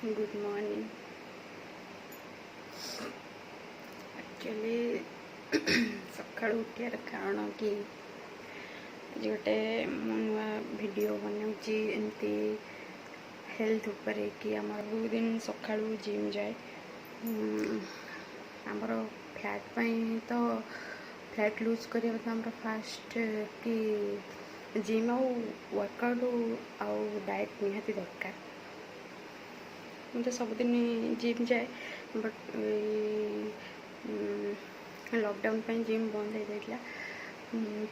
Good morning. Actually सकाल उठार कारण कि गोटे नुआ भिडियो बनाऊँगी एमती हेल्थ उपर कि आम बहुत दिन सका जिम जाए आमर फैट पाई तो फैट लूज करने तो आम फास्ट कि जिम वर्कआउट आउ डाएट निहाती दरकार। मुझे सबुदिन जिम जाए बट लॉकडाउन पे जिम बंद हो जाता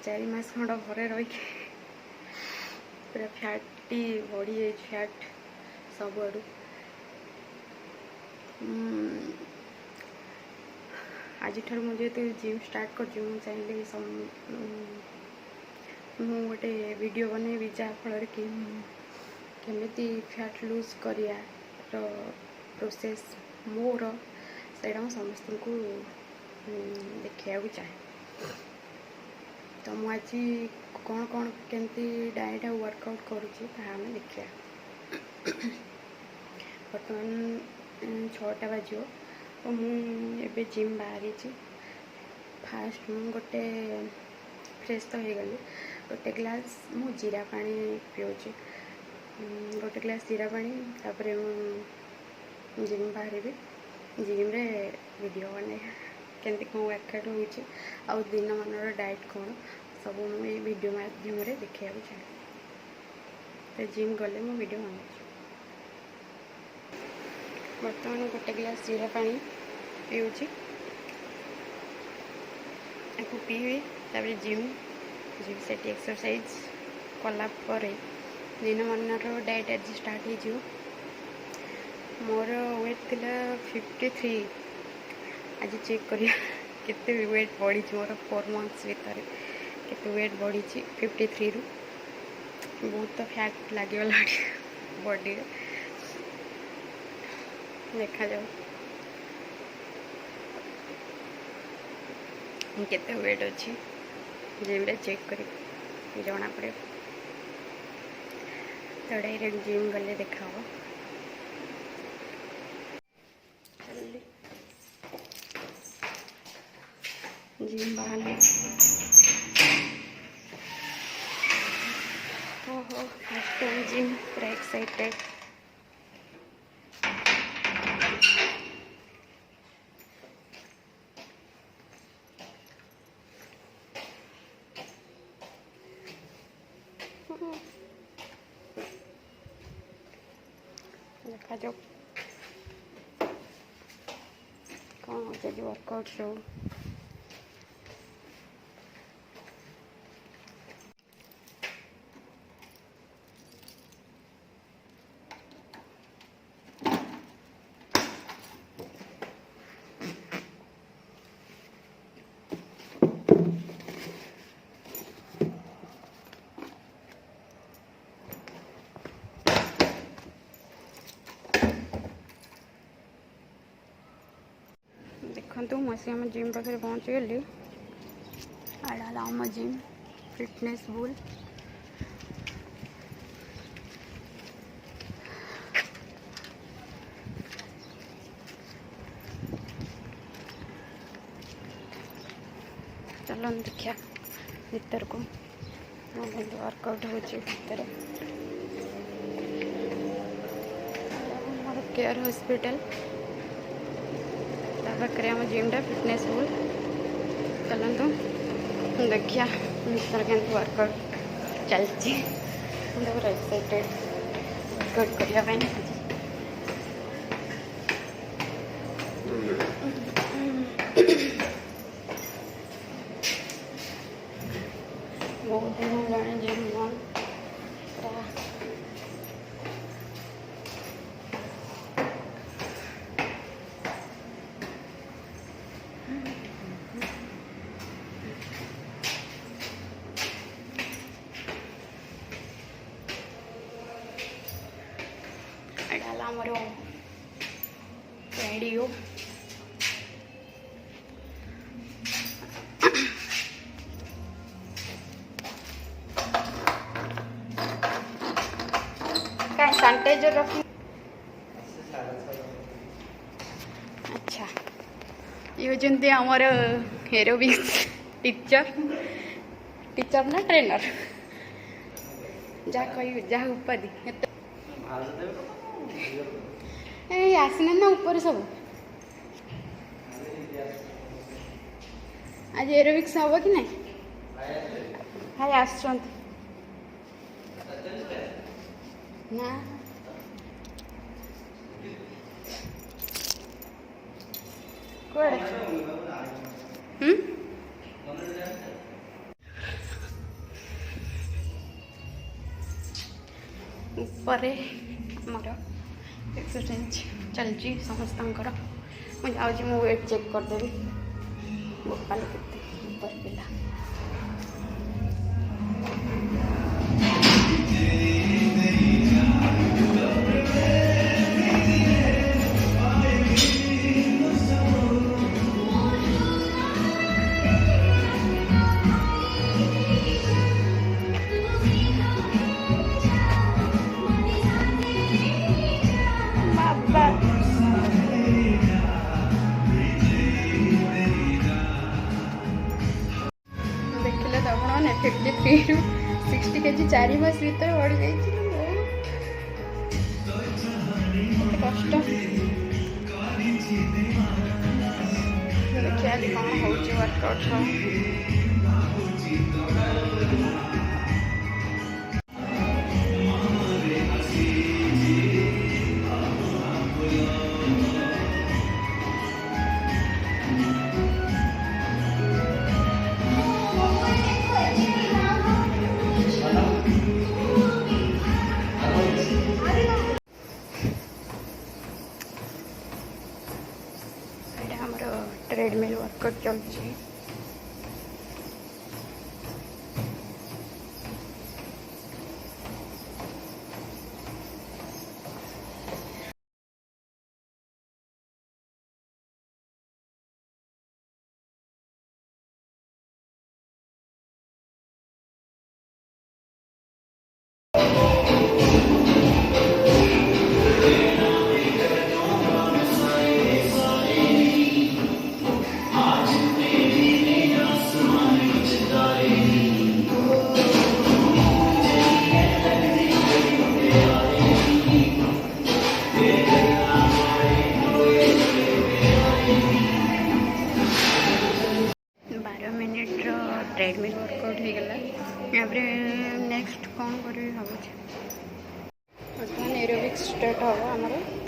4 मास खंड घरे रही पूरा फैटी बढ़ी फैट सब आड़ू आज मुझे जिम स्टार्ट कर चाहिए गोटे वीडियो बनैबी जहाँफल कि केमिति फैट लूज करिया प्रोसेस मोर से समस्त को देखा चाहे तो मुझे आज कौन कौन केमती डाएट आ वर्कआउट करुँची आम देखा। बर्तमान 6टा बाजो तो मुझे जिम बाहरी फास्ट मु गोटे फ्रेश तो हो गली गोटे ग्लास मु जीरा पानी पीऊँगी गोटे ग्लास जीरा पानी तापर जिम बाहर जिम रे वीडियो बने केमती कौन वर्कआउट होची आउ दिन मान डाएट कौन सब मुझे वीडियो माध्यम देखा चाहे तो जिम गले मु वीडियो बना। बर्तमान गोटे ग्लास जीरा पानी पीऊँगी आपको पीबी तापर जिम से एक्सरसाइज कला दिन मान डाएट आज स्टार्ट हो मोर वेट थिला 53 आज चेक करिया केते वेट बढ़ी मोर 4 मंथ्स भीतर केते वेट बढ़ी 53 रु बहुत फैट लगे बॉडी देखा जाओ केते वेट अच्छी जिम रे चेक कर जना पड़े तो डायरेक्ट जिम गले देखा जिम बाहर ओहो फर्स्ट टाइम जिम पूरा एक्साइटेड देखा जाओ कौन हो वर्कआउट शो देखो मुझे आम जिम पाखे पहुँच गली आड़ा आम जिम फिटनेस बुल चलो देखा भीतर को वर्कआउट हो भीतर केयर हॉस्पिटल पाखे आम जिमटा फिटनेस बुल चलतु देखिया भीतर के वर्कआउट चलती पूरा एक्साइटेड वर्कआउट करने बहुत दिन हो जिम बंद आमर रेडियो क्या सैनिटाइजर रखी ये होचंती आमर एरोबिक्स टीचर टीचर ना ट्रेनर जहाँ कह जहाँ उपाधि आसना ना ऊपर सब आज एरोबिक्स हम कि ना हाय आसुंत ना कुआड़े ऊपर आमर एक्सरसाइज चलती समस्त मुझे वेट चेक करदेवी गोपाल के ऊपर पिला देखिले तो आपने 53 रू 60 केजी 4 मास भीतर बढ़ जाइए कष्ट देखिए कौन हो वर्कआउट ट्रेडमिल वर्कआउट चलती ट्रेडमिल वर्कआउट हो गला यहाँ नेक्स्ट कौन करी भावुँ बर्तमान एरोबिक्स स्टार्ट हम आमर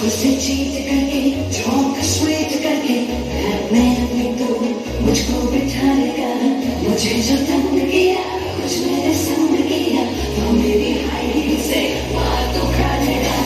उसे चीट करके झोंक स्वीट करके मैं अपनी तो मुझको बिठा लेगा मुझे जो तंग किया कुछ मेरे संग किया तो मेरी हाइट से मार तो खा लेगा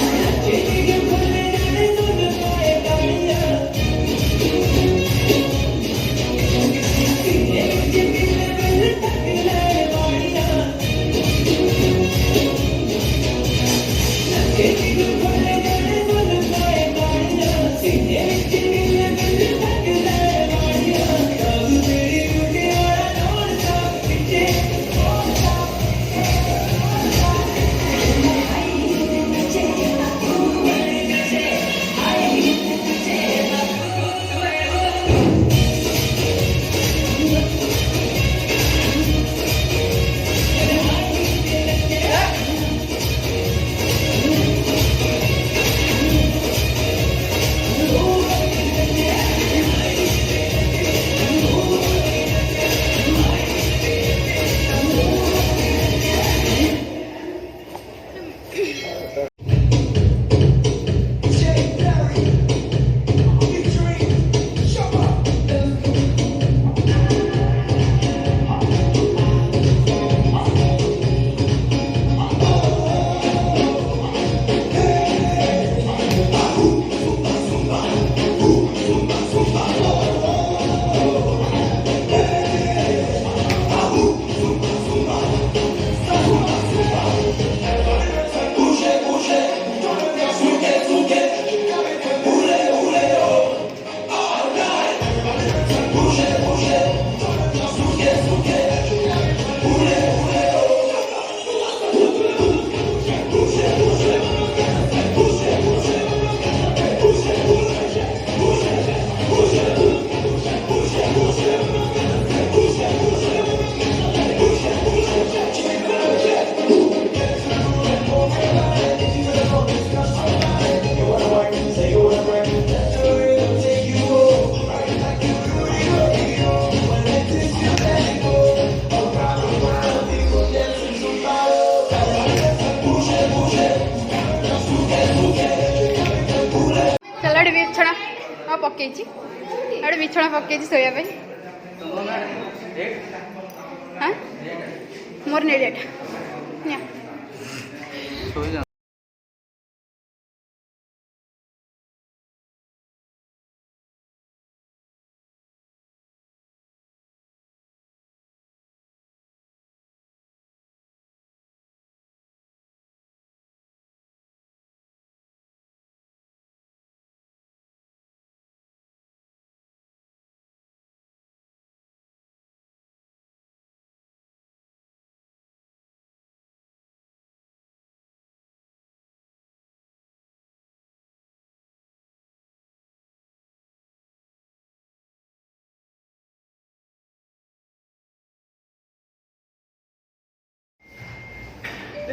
चल बिछଣା हाँ पकई बिछଣା पकई शोया हाँ मोर नहीं डेट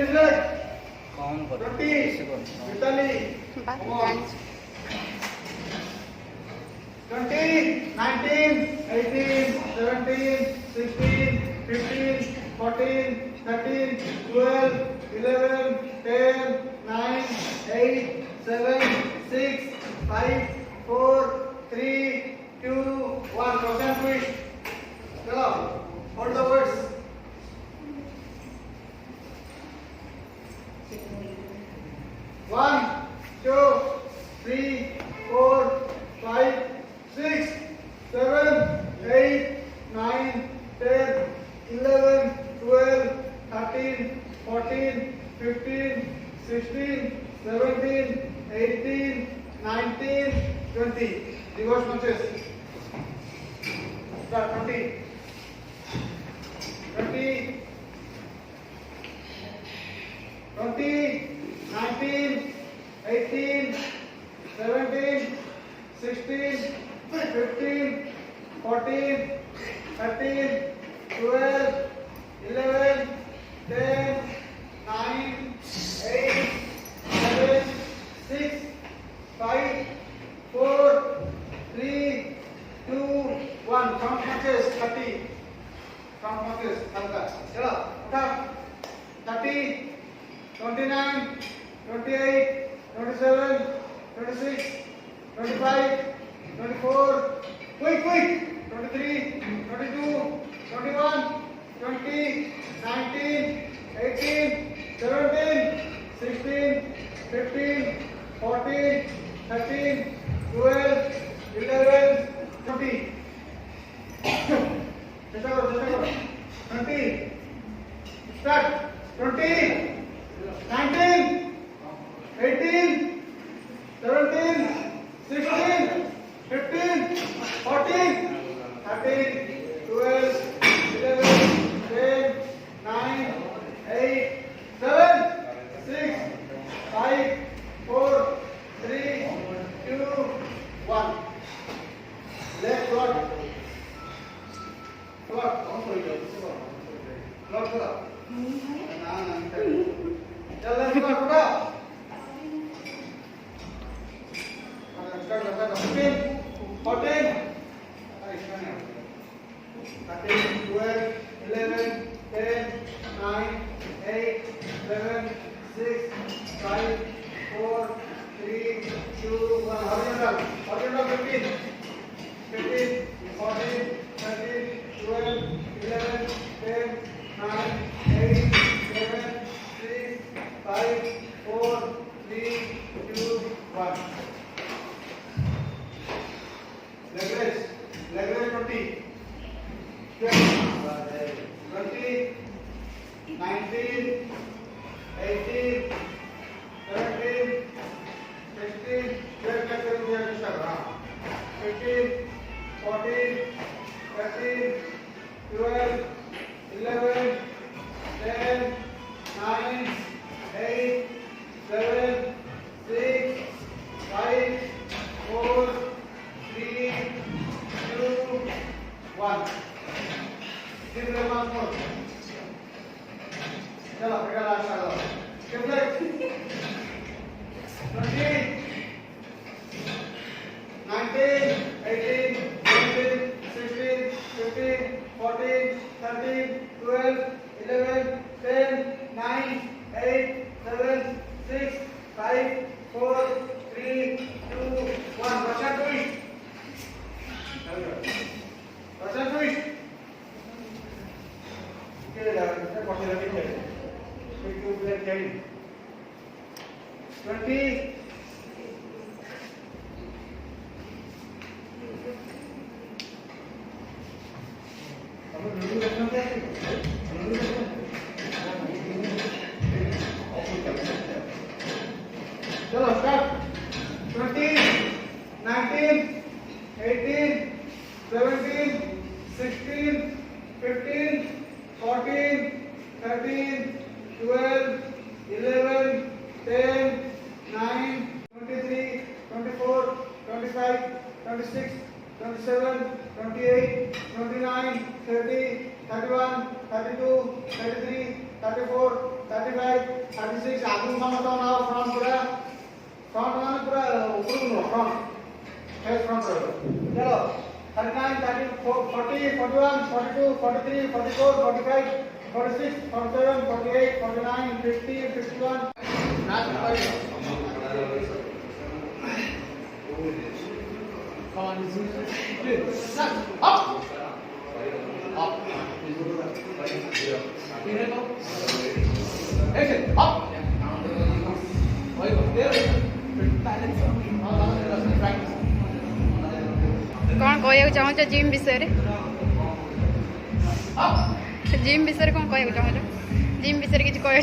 कौन कर 20 Italy 20 19 18 17 16 15 14 13 12 11 10 9 8 7 6 5 4 3 2 1 concentrate चलो hold the words One, two, three, four, five, six, 7, 8, 9, 10, 11, 12, 13, 14, 15, 16, 17, 18, 19, 20. Reverse punches. Start 20. 19, 18, 17, 16, 15, 14, 13, 12, 11, 10, 9, 8, 7, 6, 5, 4, 3, 2, 1. Count punches 30. Count punches. चलो उठा 30, 29, 28, 27, 26, 25, 24, quick, 23, 22, 21, 20, 19, 18, 17, 16, 15, 14, 13, 12, 11, 20. चेष्टा करो 20 start 20 19 18 17 16 15 14 13 12 11 10 9 8 7 6 5 4 3 2 1 left foot Clock, clock. Jalan clock. Start 15, 14, 13, 12, 11, 10, 9, 8, 7, 6, 5, 4, 3, 2, 1. Horizontal 15, 15, 14, 13, 12, 11, 10, 9, 8, 7, 6, 5, 4, 3, 2, 1. Leg raise 20, 20, 19, 18, 17, 16, 15, 14, 13, 12, 11, 10, 9, 8, 7, 6, 5, 4, 3, 2, 1. Give them one more. चलो बेटा last आ जाओ. Give them 20, 19, 18, 17, 16, 15, 14, 13, 12, 11, 10, 9, 8, 7, 6, 5, 4, 3, 2, 1. Russian twist. Russian twist. Okay, let's go to the picture. Quick to play game. 20. चलो start 20 19 18 17 16 15 14 13 12 11 10 9 23 24 25 26 27 28 29 30 31 32 33 34 35 36 आगू में बताओ front माने पूरा ऊपर नो फ्रंट फेस फ्रंट रहो चलो 39 34 40 41 42 43 44 45 46 47 48 49 50 51 up Exit. Up. कौन कहू चाहूँ जिम विषय जिम विषय कौन कहू चाहूँ जिम विषय किसी कह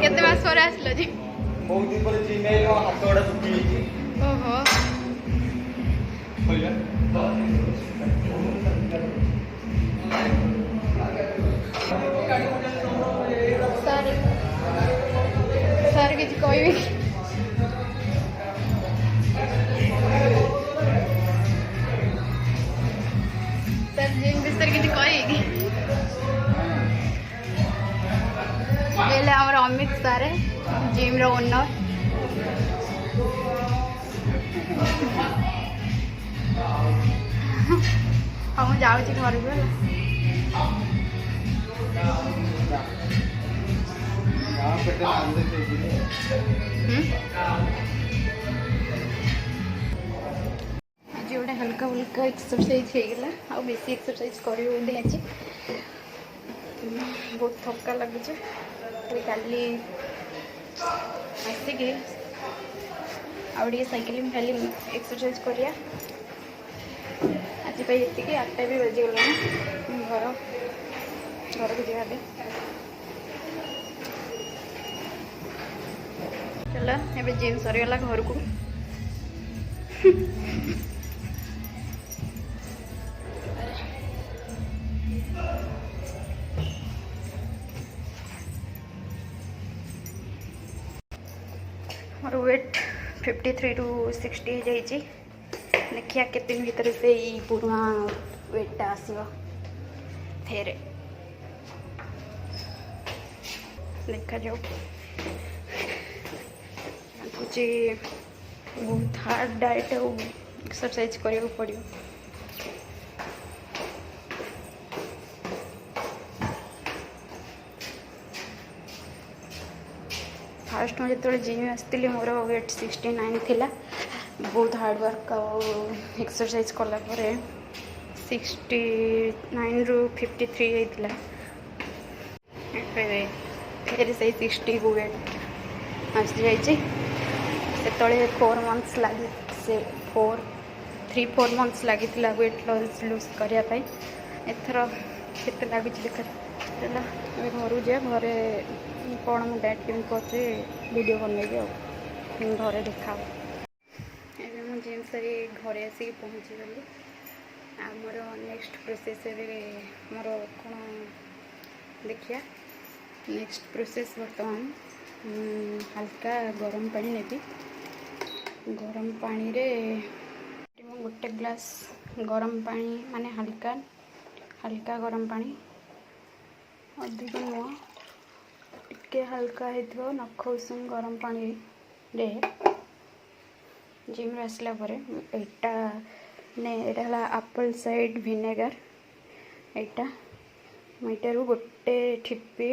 केते मास पर आसलो जी बहुत दिन पर जिम में हाथ गोड़ सुखी ओहो सर किसी कहबी सर जिम विषय किसी कहबी ये आम अमित सार जिम ओनर हाँ मुझे जाऊँगी घर को यहाँ पे तो आंदे के लिए आज गोटे हल्का हल्का एक्सरसाइज होगा आ बेसी एक्सरसाइज कर आज बहुत थका लगुच काली आसिक आगे साइकिलिंग खाली एक्सरसाइज करिया आज ये 8टा भी बजीगला घर को जाए चलो ए जिम सरीगला घर को मोर वेट 53 टू 60 हो जाइए देखिया केते दिन भीतर से पुराना वेटा आसो फेर देखा जाओ कुछ बहुत हार्ड डाइट और एक्सरसाइज करने पड़ो फास्ट मुझे जो जिम आसती मोर वेट 69 थिला बहुत हार्ड वर्क एक्सरसाइज कला 69 रू 53 होता फिर से 60 को वेट आसी जाइए से 4 मंथ्स लगे से 3-4 मंथ्स लगी वेट लूज करने एथर के लगुच देख चलो घर जा घरे कौन मुझे डाइट केमी कर वीडियो बनइबी घरे देखा एवं मुझे जिम सारी घरे आसिक पहुँची गली मोर नेक्स्ट प्रोसेस मोर कौन देखिया नेक्स्ट प्रोसेस बर्तमान हल्का गरम पानी नेबी गरम पानी रे गोटे ग्लास गरम पानी माने हल्का गरम पानी अधिक नुह टिके हल्का हो नख उषुम गरम पानी रे जिम आसला एटा ने एटा एप्पल साइड विनेगर एटा मुझे गोटे ठिपी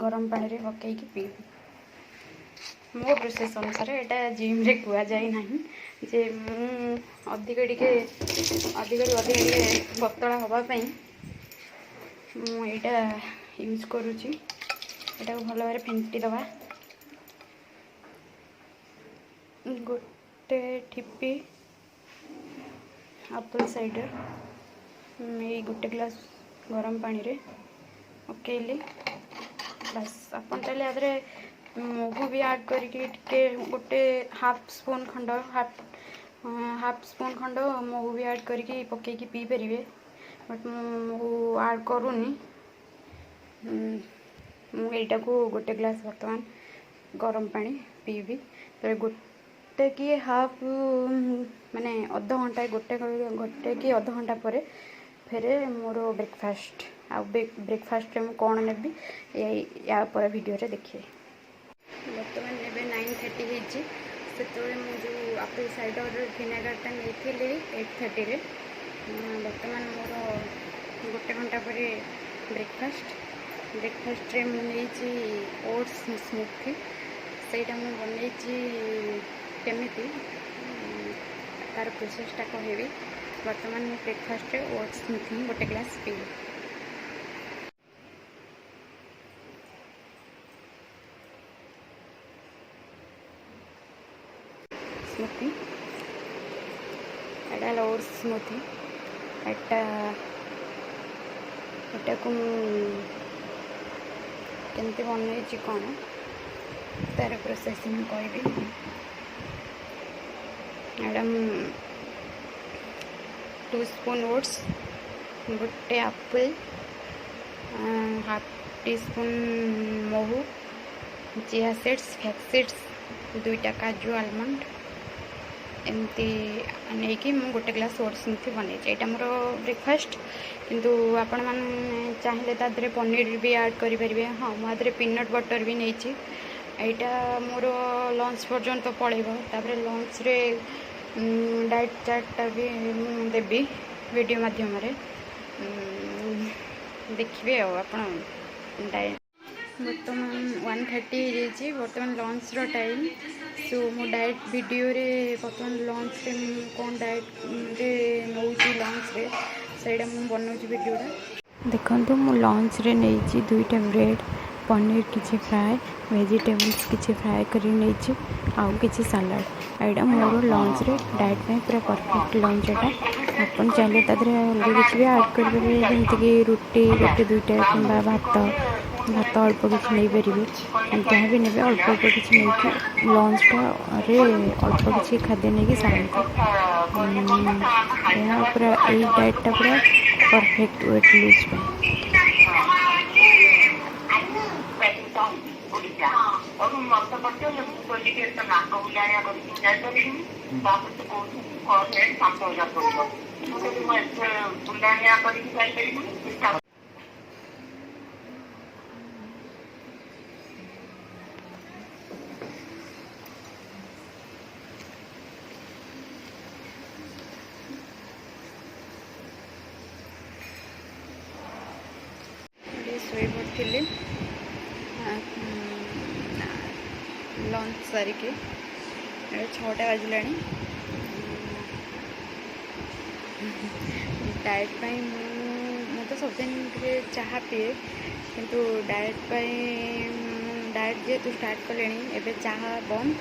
गरम पानी रे पकईकि पीबी मो प्रोसेस अनुसार एटा जिम रे कुआ जाए ना जे अधिक पतला हवापाई मुझा यूज करुँची एटा भल भाव फेंटी दबा गोटे ठिपी एप्पल साइडर ये गोटे ग्लास गरम पानी रे पकेली बस अपन चाहिए महु भी ऐड करके गोटे हाफ स्पून खंड महु भी ऐड करके पकईकि पी पारे बट महु ऐड करूनी मुझा को गोटे ग्लास बर्तमान गरम पानी पीबी तो गोटे कि हाफ माने अध घंटा गोटे कि अध घंटा पर फिर मोर ब्रेकफास्ट आ ब्रेकफास्ट में कौन नेबी या पर वीडियो रे देखिए बर्तमान एबे 9:30 से मुझे एप्पल साइडर विनेगारटा नहीं 8:30 रे बर्तमान मोर गोटे घंटा पर ब्रेकफास्ट रे मुझे ओट्स स्मूथी सेटा मु बन केमिति तार प्रोसेसटा कहबी बर्तमान मैं ब्रेकफास्ट रे ओट्स स्मूथी गोटे ग्लास पी स्मूथी एटा ओट्स स्मूथी एटा को केमती बनई कौन तार प्रोसेस मुझे कहबी एटा 2 स्पून ओट्स गोटे एप्पल हाफ टी स्पून महु चिया सीड्स फ्लैक्स सीड्स 2टा काजू आलमंड एमती नहीं कि गोटे ग्लास ओट्स स्मूथी बनई यहाँ मोर ब्रेकफास्ट किंतु आपण मैंने चाहिए तादे पनीर भी ऐड करें हाँ मुझे पीनट बटर भी नहीं यहाँ मोर लंच पर्यंत तो पड़ेगा तापर लंच रे डाइट चार्टा भी देवी वीडियो माध्यम देखिए आप डाइट बर्तमान 1:30 बर्तमान लंच टाइम सो मो डाएट वीडियो रे बर्तमान लंच रे कौन डाएट रे नौ लंच रे सहीटा मुझे बनाऊँ वीडियोटा देखो मु लंच रे नहीं दुईटा ब्रेड पनीर किसी फ्राए वेजिटेबल्स किसी फ्राए करी नहीं आउ किसी सलाड एटा मोर लंच रे डाएट में पूरा परफेक्ट लंच एटा आपन चाहिए तादरे अलग किसी भी ऐड करेंगे जमीक रुटी गोटे दुईटा कि भात भात अल्प किसी नहीं पारे जहाँ भी ने अल्प अल्प किसी नहीं लंचटा अल्प किसी खाद्य नहीं सारती पूरा यही डाएटा पूरा परफेक्ट वेट लूज शोई पड़ी लंच सारिके 6टा बाजिला डाएट मु तो सबदिन चाह पीए किंतु डाएट जेहेतु स्टार्ट कले एबे चाह बंद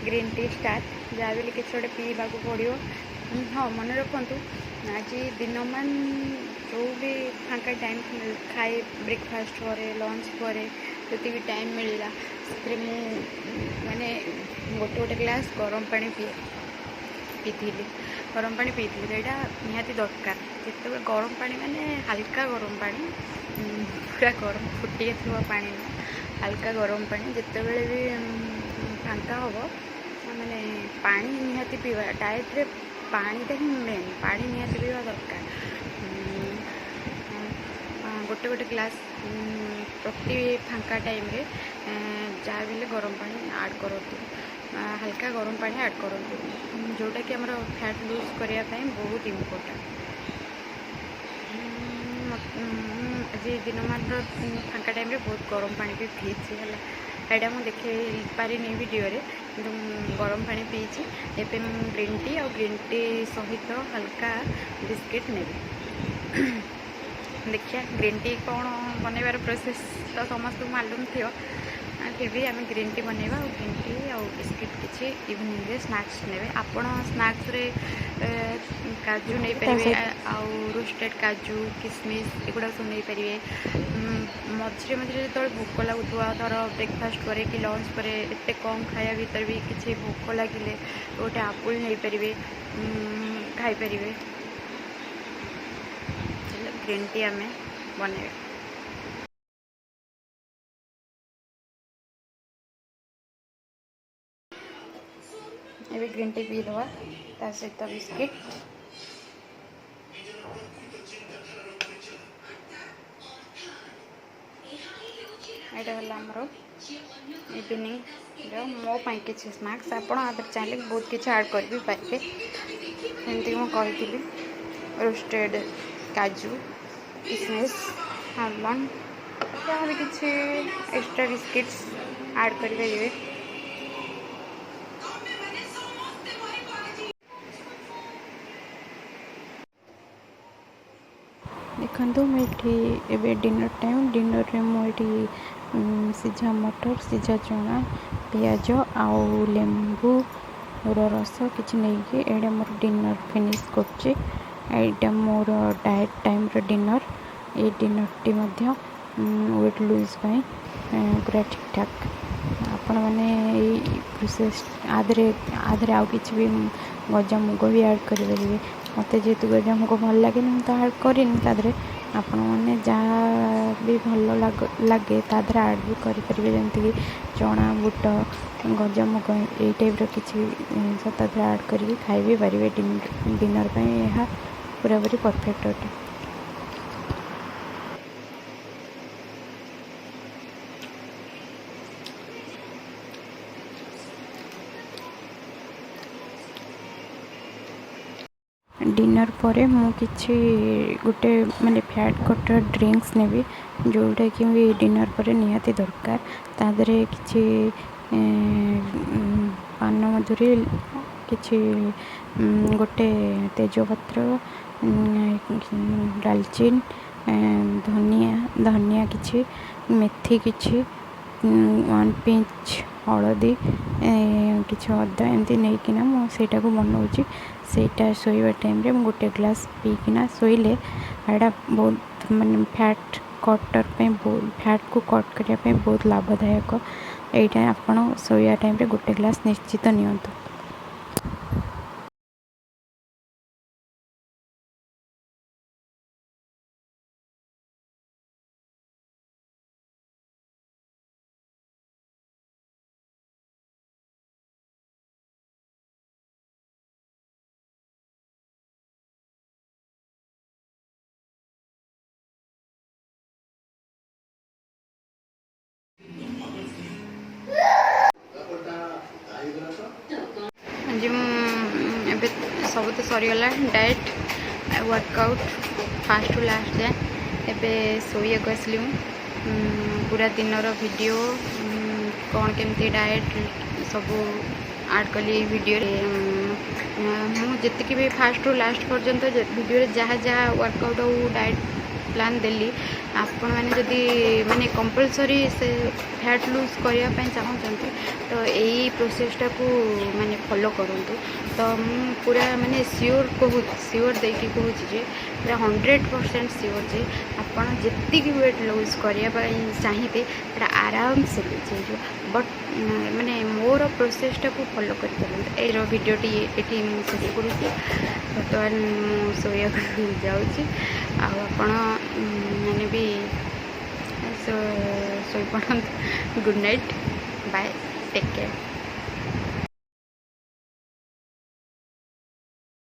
ग्रीन टी स्टार्ट जहाँ भी किसी गोटे पीवा पड़ो हाँ मन रखु आज दिन मान जो भी फांका टाइम खाए ब्रेकफास्ट पर लंच पर जी भी टाइम मिलला से माने गोटे गोटे ग्लास गरम पानी पीती गरम पानी पीती यहाँ निहाती दरकार जिते गरम पानी माने हल्का गरम पानी पूरा गरम फुटी थोड़ा पानी हल्का गरम पानी जिते भी फांका हम माने पानी निहाती पीवा डाएट रे पानीटा ही मेन पानी निहाती पीवा दरकार गोटे गोटे ग्लास प्रति फांका टाइम रे जहाँ भी गरम पानी ऐड करूँ हल्का गरम पानी ऐड करूँ जोटा कि आमर फैट लूज करने बहुत इम्पोर्टेंट आज दिन मान फांका टाइम रे बहुत गरम पानी भी पीछे है यहाँ मुझे देखे पारे वीडियो रे गरम पानी पीछे एवं ग्रीन टी और ग्रीन टी सहित हल्का बिस्किट ने देखिए ग्रीन टी कौन बनइबार प्रोसेस तो समस्त मालूम थी फिर भी आम ग्रीन टी बनइबा और ग्रीन टी और बिस्किट किसी इवनिंग रे स्नैक्स ने आपण स्नैक्स रे काजू नहीं पारे आउ रोस्टेड काजू किसमिश एगुड़ा सब नहीं पारे मझे मझे जो भोक लगुवा धर ब्रेकफास्ट पर कि लंच पर एत कम खाया भीतर भी किसी भोक लगिले गोटे आपुल नहीं पारे खाईपर ग्रीन टी आम बने ये ग्रीन टी पी दवा ता सहित बिस्किट यहाँ है आमर इवनिंग मो किसी स्नैक्स आप चाहिए बहुत किसी ऐड कर भी पारे जमीक मुझे रोस्टेड काजू किसमिश आलमंड जहाँ भी किसी एक्स्ट्रा बिस्किट्स ऐड करेंगे देखो मुझे डिनर टाइम डिनर रे मुझे सीझा मटर सीझा चना पियाज आउ लेंबू रस किसी नहीं एटा मोर डिनर फिनिश कर मोर डाएट टाइम रो डिनर ये डिनर टी वेट लूज पूरा ठीक ठाक आपण मैंने प्रोसेस आधे आउ किसी भी गजामुग भी ऐड करेंगे मत जेहेतु गजामुग भल लगे तो ऐड करें आपण मैंने जहाँ भी भल लगे तादर ऐड भी करेंगे जमीक चना बुट गजामुग ये टाइप किसी जिन ऐड कर खाई भी पारे डिनर यह पूरा पूरी परफेक्ट अटे डिनर पर मुझे गोटे माने फैट कटर ड्रिंक्स नेबी जोटा कि डिनर पर निहाती दरकार तादरे किसी पान मधुरी किसी गोटे तेजपत्र डालचीन धनिया किसी मेथी किसी 1 पिंच हलदी किसी अदा एमती नहींकिना मुझा को बनाऊँगी सेटा शोवा टाइम रे गोटे ग्लास पीकिना शोले एटा बहुत माने फैट कटर पे फैट को कट करने बहुत लाभदायक यहाँ आपड़ शोवा टाइम रे गोटे ग्लास निश्चित नियंतु। आज मुझे सब तो सरीगला diet workout fast to last जाए एवं शोया को आसली पूरा दिन वीडियो कौन केमती डाएट सब आड कली वीडियो मुझे भी फास्ट टू लास्ट पर्यंत वीडियो जहाँ जहाँ वर्कआउट और डाएट प्लान देली आपण मैंने जदि माने कंपलसरी से फैट लूज करने चाहते तो यही प्रोसेसटा को माने फॉलो करूँ तो पूरा माने सियोर देकी कहूँ जे पूरा 100% सियोर जे आपण जितकी वेट लूज करने चाहिए आराम से लूज हो बट माने मोर प्रोसेसटा को फॉलो कर भिडियोटी ये शेष करुँच बर्तमान शोया जाऊँगी आपण मैंने भी शोपड़ good night bye take care.